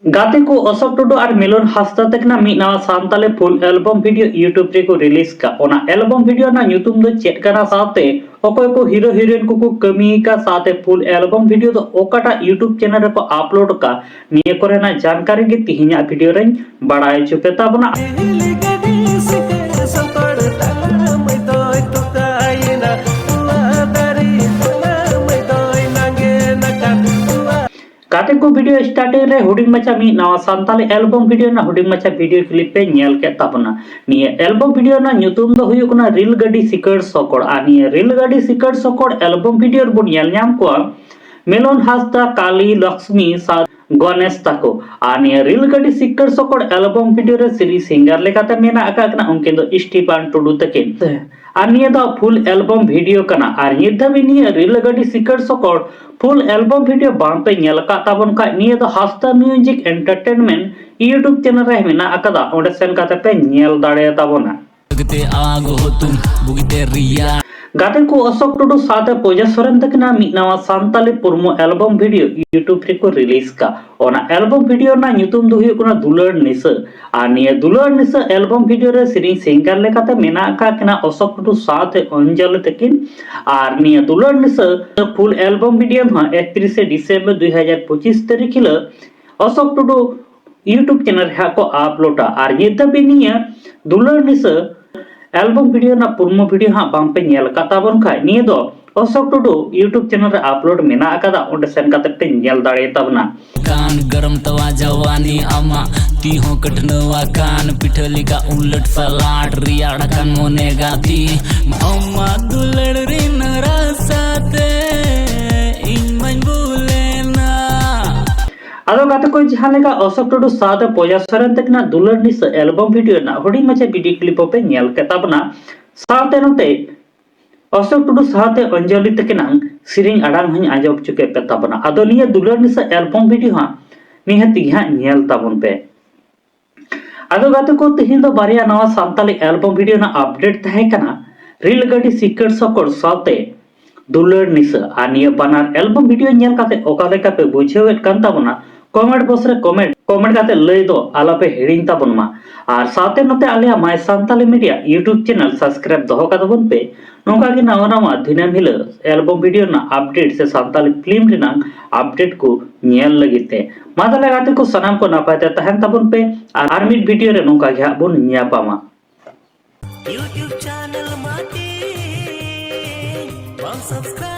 गाते को अशोक टुडू और मिलन हांसदा तकना मी नवा Santali full album video YouTube रे को रिलीज का ओना एल्बम वीडियो ना ᱧᱩᱛᱩᱢ दो चेक करा साथे अकोय को हीरो हीरोइन को कमी का साथे फुल एल्बम वीडियो तो ओकाटा यूट्यूब चैनल रे को अपलोड का निये करे ना जानकारी गे तिहिना वीडियो रे बड़ाय चुपे ताबना गाते को वीडियो स्टार्टिंग रे हुडिंग मचा मी नवा सानताली एल्बम वीडियो ना हुडिंग मचा वीडियो क्लिप पे नेल के ताबना निये एल्बम वीडियो ना ᱧᱩᱛᱩᱢ दो हुयो कना रील गाड़ी सिकड़ सकड़ आ निये रील गाड़ी सिकड़ सकड़ एल्बम वीडियो रे बन नेल ᱧᱟᱢ कोआ मिलन हांसदा काली लक्ष्मी सा गणेश ताको आ निये रील गाड़ी सिकड़ सकड़ एल्बम वीडियो रे श्री सिंगर लेकाते मेना आका कना उनके दो स्टीफान टुडू तकिन और निये दो फुल एल्बम वीडियो कना और निये धबी निये रील गाड़ी सिकड़ सकड़ फुल एल्बम वीडियो बाम पे नेल का ताबन का निये दो Hansda music entertainment YouTube channel रे मेना आकादा ओंडे सेन काते पे नेल दाड़े ताबना गाते को अशोक टुडू साथे पूजा सोरेन तकना मी नवा सानताली पुरमो एल्बम वीडियो यूट्यूब रे को रिलीज का ओना एल्बम वीडियो ना ᱧᱩᱛᱩᱢ दो हुयो कना दुलड़ निसा आ निये दुलड़ निसा एल्बम वीडियो रे श्री सिंगर लेकाते मेना का कना अशोक टुडू साथे अंजल तकिन आर निये दुलड़ निसा फुल एल्बम वीडियो मा 31 डिसेंबर 2025 तारीख हिलो अशोक टुडू यूट्यूब चैनल रे को अपलोडा आर ये दबे निये दुलड़ निसा एल्बम वीडियो ना पुरमो वीडियो हाँ बाम पे नेल का ताबन खा निये दो अशोक टुडू यूट्यूब चैनल रे अपलोड मेना आकादा ओंडे सेन काते पे नेल दाड़े ताबना कान गरम तवा जवानी आमा ती हो कटनवा कान पिठली का उलट सलाड रियाड़ कान मोने गाती अम्मा दुलड़ रे नरासाते इन मन बुलेना आदो गाते को जहां लेका अशोक टुडू साथे पूजा सोरेन तकना दुलड़ निस एल्बम वीडियो ना हुडी मचे वीडियो क्लिप पे नेल के ताबना साथे नते अशोक टुडू साथे अंजलि तकना सिरिंग अडांग हन आजब चुके पे ताबना आदो निये दुलड़ निस एल्बम वीडियो हा निहति हा नेल ताबन पे आदो गाते को तिहिन दो बारिया नवा सानताली एल्बम वीडियो ना अपडेट तहे कना रील गाड़ी सिकड़ सकड़ साथे दुलड़ निस आ निये बानार एल्बम वीडियो नेल काते ओका लेका पे बुझेवेट कान ताबना कमेंट बॉक्स रे कमेंट काते लय दो आला पे हिडिंग ताबन मा और साथे नते आलिया my Santali media YouTube channel subscribe दोहो का ताबन पे नोंका के नवा नवा दिनम हिलो एल्बम वीडियो ना अपडेट से सानताली फिल्म रेना अपडेट को नेल लगिते मादा लगाते को सनाम को नापाते तहन ताबन पे आर मिड वीडियो रे नोंका के bone न्यापामा YouTube channel mati bang subscribe